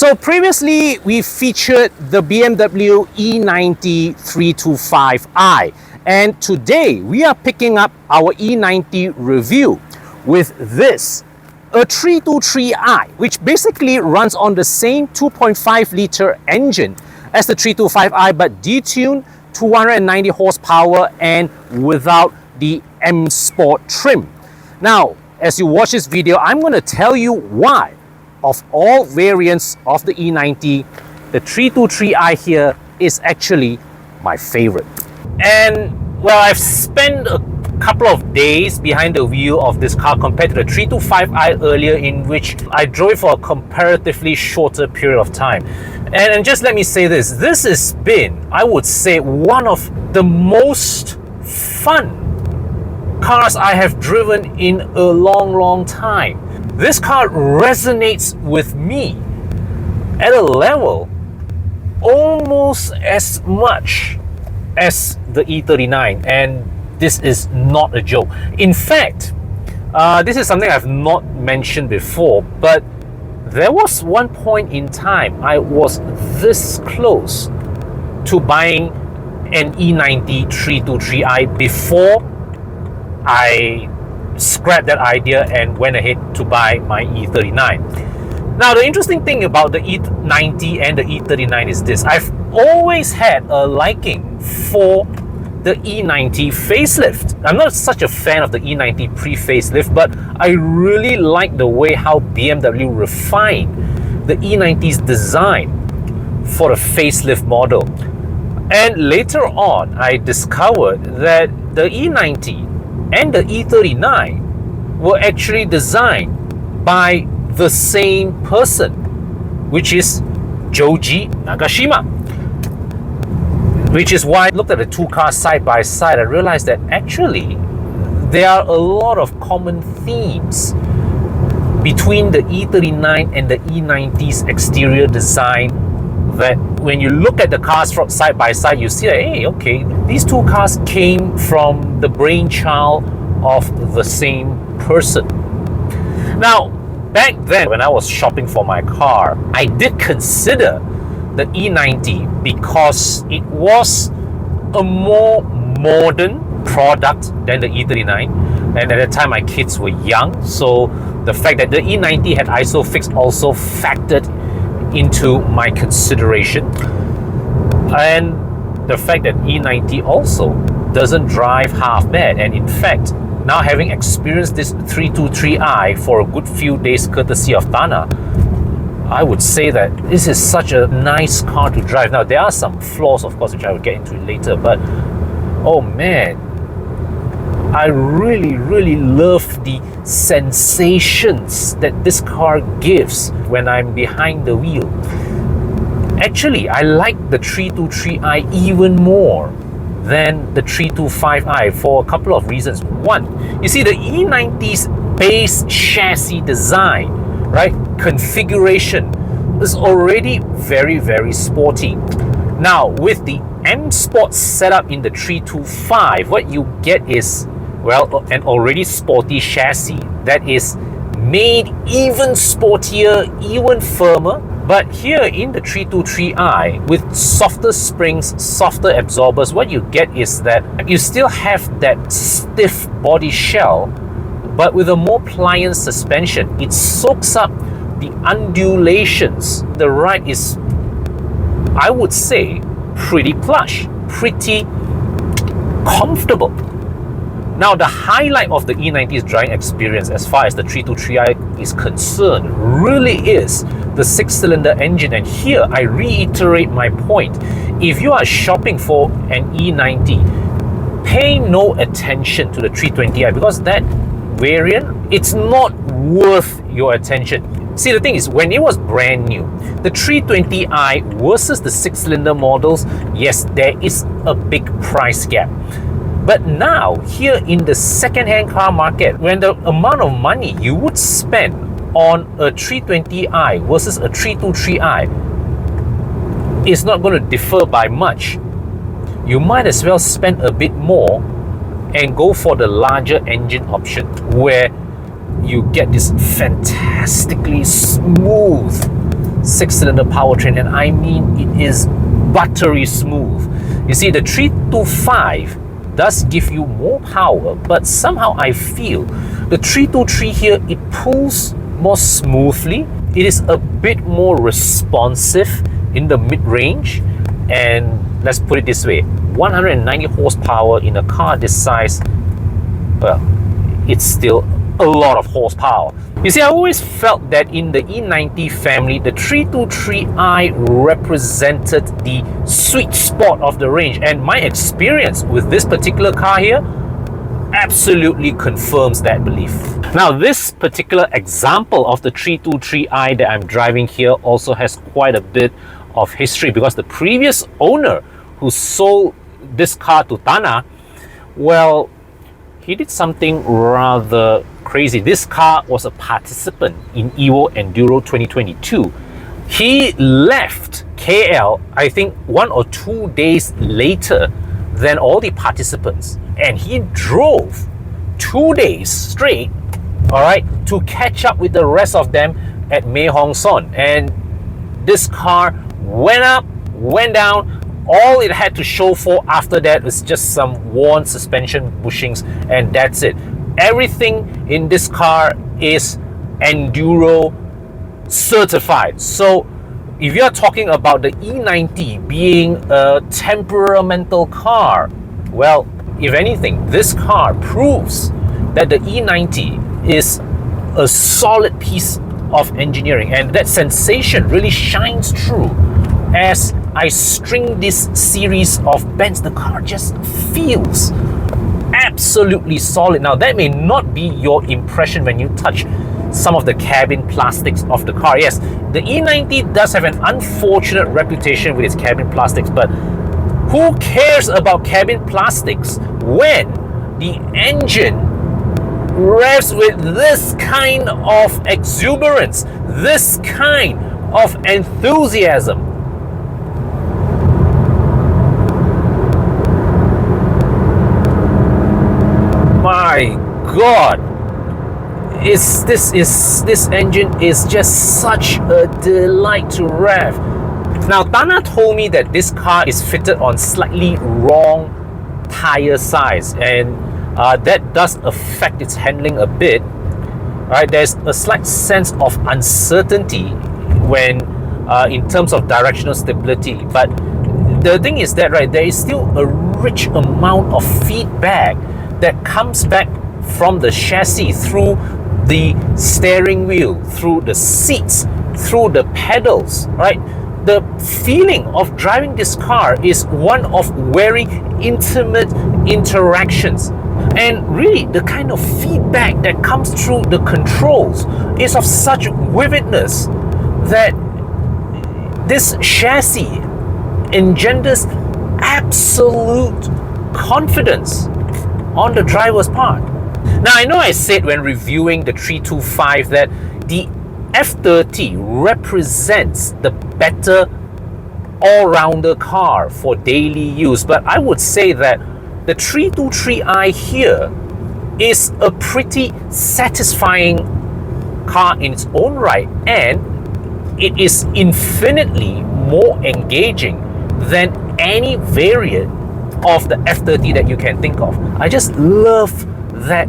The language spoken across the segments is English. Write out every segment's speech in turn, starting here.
So previously we featured the BMW E90 325i, and today we are picking up our E90 review with this, a 323i, which basically runs on the same 2.5 litre engine as the 325i but detuned, 290 horsepower and without the M Sport trim. Now, as you watch this video, I'm going to tell you why, of all variants of the E90, the 323i here is actually my favorite. And well, I've spent a couple of days behind the wheel of this car compared to the 325i earlier, in which I drove for a comparatively shorter period of time. And just let me say this has been, I would say, one of the most fun cars I have driven in a long time. This car resonates with me at a level almost as much as the E39, and this is not a joke. In fact, this is something I've not mentioned before, but there was one point in time I was this close to buying an E90 323i before I scrapped that idea and went ahead to buy my E39. Now, the interesting thing about the E90 and the E39 is this: I've always had a liking for the E90 facelift. I'm not such a fan of the E90 pre-facelift, but I really like the way how BMW refined the E90's design for a facelift model. And later on, I discovered that the E90 and the E39 were actually designed by the same person, which is Joji Nagashima. Which is why I looked at the two cars side by side and realized that actually there are a lot of common themes between the E39 and the E90's exterior design, that when you look at the cars from side by side, you see that, hey, okay, these two cars came from the brainchild of the same person. Now, back then when I was shopping for my car, I did consider the E90 because it was a more modern product than the E39, and at the time my kids were young, so the fact that the E90 had ISOFIX also factored into my consideration, and the fact that E90 also doesn't drive half bad. And in fact, now having experienced this 323i for a good few days courtesy of Tana, I would say that this is such a nice car to drive. Now, there are some flaws, of course, which I will get into later, but oh man, I really love the sensations that this car gives when I'm behind the wheel. Actually, I like the 323i even more than the 325i for a couple of reasons. One, you see, the E90's base chassis design, right, configuration is already very sporty. Now, with the M Sport setup in the 325, what you get is, well, an already sporty chassis that is made even sportier, even firmer. But here in the 323i, with softer springs, softer absorbers, what you get is that you still have that stiff body shell, but with a more pliant suspension. It soaks up the undulations. The ride is, I would say, pretty plush, pretty comfortable. Now, the highlight of the E90's driving experience as far as the 323i is concerned really is the 6-cylinder engine. And here I reiterate my point: if you are shopping for an E90, pay no attention to the 320i, because that variant, it's not worth your attention. See, the thing is, when it was brand new, the 320i versus the 6-cylinder models, yes, there is a big price gap. But now, here in the second-hand car market, when the amount of money you would spend on a 320i versus a 323i is not going to differ by much, you might as well spend a bit more and go for the larger engine option, where you get this fantastically smooth 6-cylinder powertrain, and I mean it is buttery smooth. You see, the 325 does give you more power, but somehow I feel the 323 here, it pulls more smoothly. It is a bit more responsive in the mid-range, and let's put it this way, 190 horsepower in a car this size, well, it's still a lot of horsepower. You see, I always felt that in the E90 family, the 323i represented the sweet spot of the range, and my experience with this particular car here absolutely confirms that belief. Now, this particular example of the 323i that I'm driving here also has quite a bit of history, because the previous owner who sold this car to Tana, well, he did something rather crazy. This car was a participant in Evo Enduro 2022. He left KL, I think 1 or 2 days later than all the participants, and he drove 2 days straight, all right, to catch up with the rest of them at Mae Hong Son. And this car went up, went down. All it had to show for after that was just some worn suspension bushings, and that's it. Everything in this car is Enduro certified. So if you're talking about the E90 being a temperamental car, well, if anything, this car proves that the E90 is a solid piece of engineering, and that sensation really shines through as I string this series of bends. The car just feels absolutely solid. Now, that may not be your impression when you touch some of the cabin plastics of the car. Yes, the E90 does have an unfortunate reputation with its cabin plastics, but who cares about cabin plastics when the engine revs with this kind of exuberance, this kind of enthusiasm? My God, this engine is just such a delight to rev. Now, Tana told me that this car is fitted on slightly wrong tire size, and that does affect its handling a bit. Right, there's a slight sense of uncertainty when in terms of directional stability, but the thing is that, right, there is still a rich amount of feedback that comes back from the chassis through the steering wheel, through the seats, through the pedals, right? The feeling of driving this car is one of very intimate interactions. And really, the kind of feedback that comes through the controls is of such vividness that this chassis engenders absolute confidence on the driver's part. Now, I know I said when reviewing the 325 that the F30 represents the better all-rounder car for daily use, but I would say that the 323i here is a pretty satisfying car in its own right, and it is infinitely more engaging than any variant of the F30 that you can think of. I just love that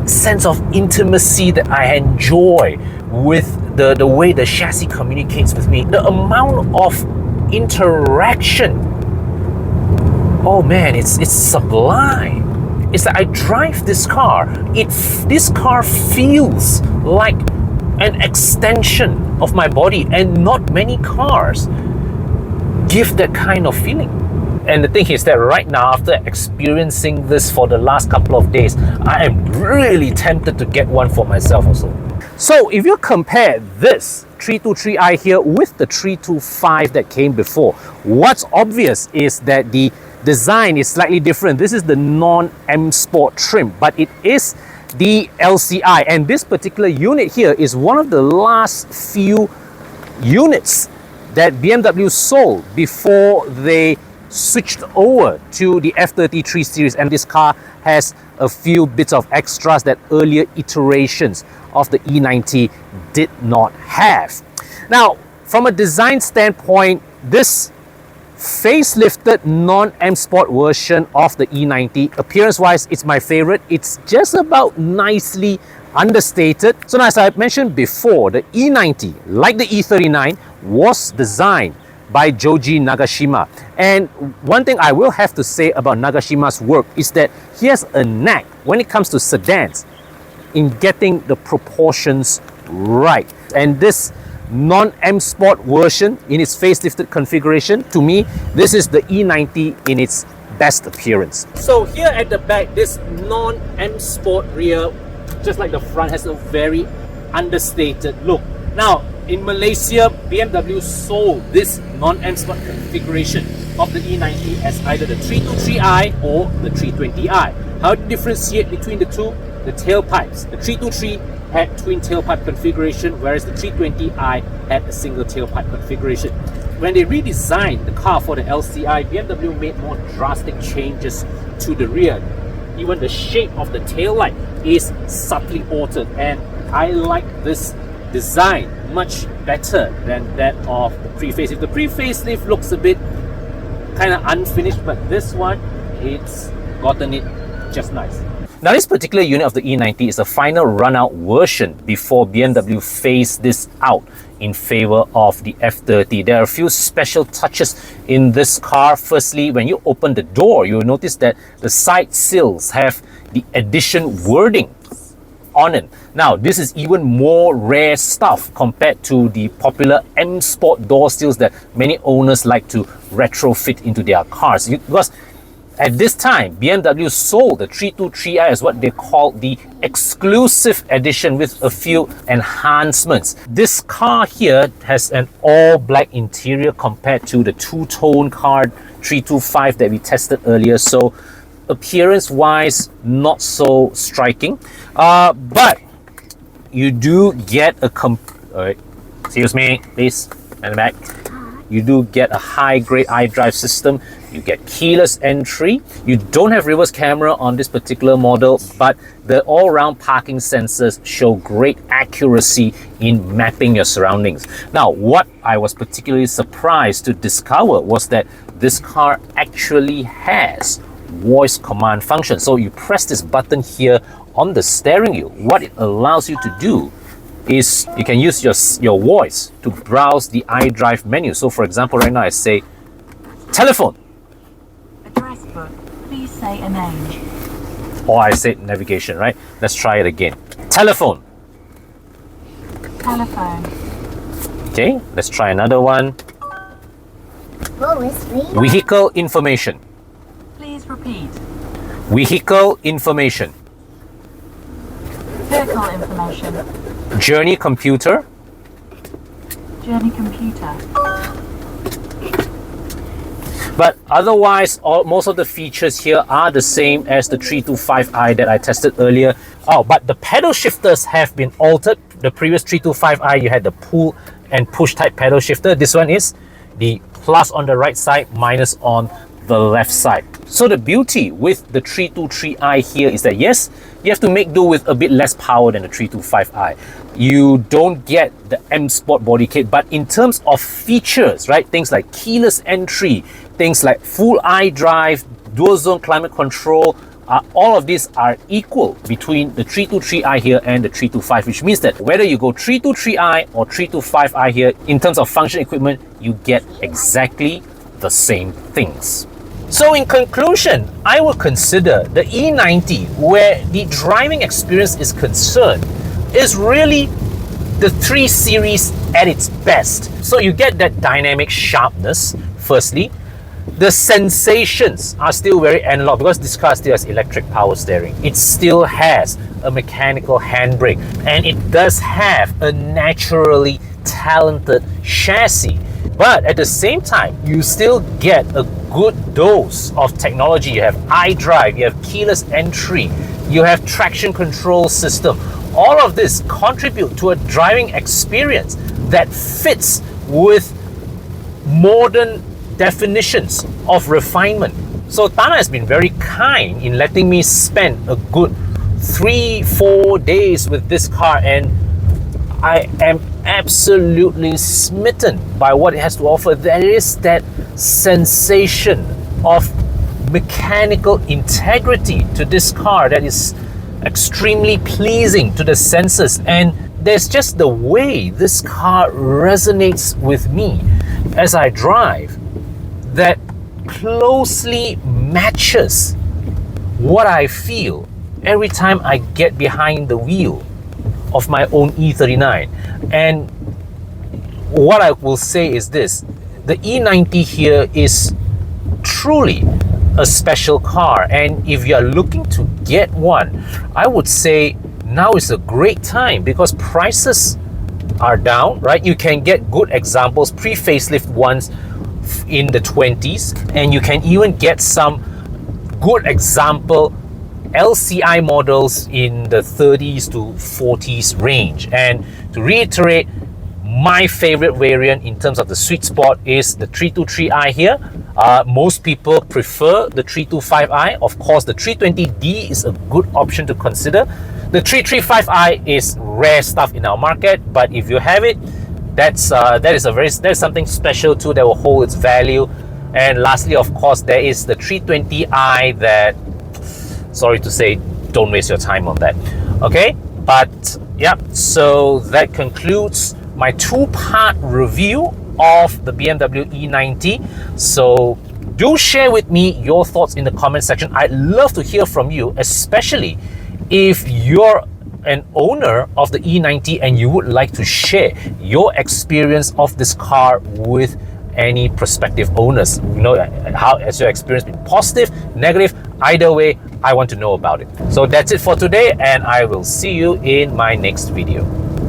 sense of intimacy that I enjoy with the way the chassis communicates with me. The amount of interaction, oh man, it's sublime. It's that I drive this car, this car feels like an extension of my body, and not many cars give that kind of feeling. And the thing is that right now, after experiencing this for the last couple of days, I am really tempted to get one for myself also. So if you compare this 323i here with the 325 that came before, what's obvious is that the design is slightly different. This is the non-M Sport trim, but it is the LCI, and this particular unit here is one of the last few units that BMW sold before they switched over to the F33 series, and this car has a few bits of extras that earlier iterations of the E90 did not have. Now, from a design standpoint, this facelifted non-M Sport version of the E90, appearance-wise, it's my favorite. It's just about nicely understated. So now, as I mentioned before, the E90, like the E39, was designed by Joji Nagashima. And one thing I will have to say about Nagashima's work is that he has a knack when it comes to sedans in getting the proportions right. And this non-M Sport version in its facelifted configuration, to me, this is the E90 in its best appearance. So here at the back, this non-M Sport rear, just like the front, has a very understated look. Now, in Malaysia, BMW sold this non-M Sport configuration of the E90 as either the 323i or the 320i. How to differentiate between the two? The tailpipes. The 323 had twin tailpipe configuration, whereas the 320i had a single tailpipe configuration. When they redesigned the car for the LCI, BMW made more drastic changes to the rear. Even the shape of the tail light is subtly altered, and I like this design much better than that of the pre-facelift. The pre-facelift looks a bit kind of unfinished, but this one, it's gotten it just nice. Now, this particular unit of the E90 is a final run-out version before BMW phased this out in favor of the F30. There are a few special touches in this car. Firstly, when you open the door, you'll notice that the side sills have the edition wording on it. Now, this is even more rare stuff compared to the popular M Sport door sills that many owners like to retrofit into their cars. Because at this time, BMW sold the 323i as what they call the exclusive edition with a few enhancements. This car here has an all-black interior compared to the two-tone car 325 that we tested earlier. So appearance-wise, not so striking. But you do get a excuse me, please, in the back. You do get a high-grade iDrive system. You get keyless entry. You don't have reverse camera on this particular model, but the all-round parking sensors show great accuracy in mapping your surroundings. Now, what I was particularly surprised to discover was that this car actually has voice command function. So you press this button here on the steering wheel. What it allows you to do is you can use your voice to browse the iDrive menu. So for example, right now I say telephone. Address book. Please say a name. Or I say navigation, right? Let's try it again. Telephone. Telephone. Okay, let's try another one. Vehicle information. Please repeat. Vehicle information. Vehicle information. Journey computer. Journey computer. But otherwise, most of the features here are the same as the 325i that I tested earlier. Oh, but the pedal shifters have been altered. The previous 325i, you had the pull and push type pedal shifter. This one is the plus on the right side, minus on the left side. So the beauty with the 323i here is that yes, you have to make do with a bit less power than the 325i. You don't get the M Sport body kit, but in terms of features, right, things like keyless entry, things like full iDrive, dual zone climate control, all of these are equal between the 323i here and the 325, which means that whether you go 323i or 325i here, in terms of function equipment, you get exactly the same things. So in conclusion, I would consider the E90, where the driving experience is concerned, is really the 3 Series at its best. So you get that dynamic sharpness, firstly. The sensations are still very analog because this car still has electric power steering. It still has a mechanical handbrake, and it does have a naturally talented chassis. But at the same time, you still get a good dose of technology. You have iDrive, you have keyless entry, you have traction control system. All of this contribute to a driving experience that fits with modern definitions of refinement. So Tana has been very kind in letting me spend a good 3-4 days with this car, and I am absolutely smitten by what it has to offer. There is that sensation of mechanical integrity to this car that is extremely pleasing to the senses, and there's just the way this car resonates with me as I drive that closely matches what I feel every time I get behind the wheel of my own E39. And what I will say is this: the E90 here is truly a special car, and if you're looking to get one, I would say now is a great time because prices are down, right? You can get good examples, pre-facelift ones in the 20s, and you can even get some good example LCI models in the 30s to 40s range. And to reiterate, my favorite variant in terms of the sweet spot is the 323i here. Most people prefer the 325i. Of course, the 320d is a good option to consider. The 335i is rare stuff in our market, but if you have it, that's something special too that will hold its value. And lastly, of course, there is the 320i that, sorry to say, don't waste your time on that. Okay, but yeah, so that concludes my two-part review of the BMW E90. So do share with me your thoughts in the comment section. I'd love to hear from you, especially if you're an owner of the E90 and you would like to share your experience of this car with any prospective owners. You know, how has your experience been? Positive, negative? Either way, I want to know about it. So that's it for today, and I will see you in my next video.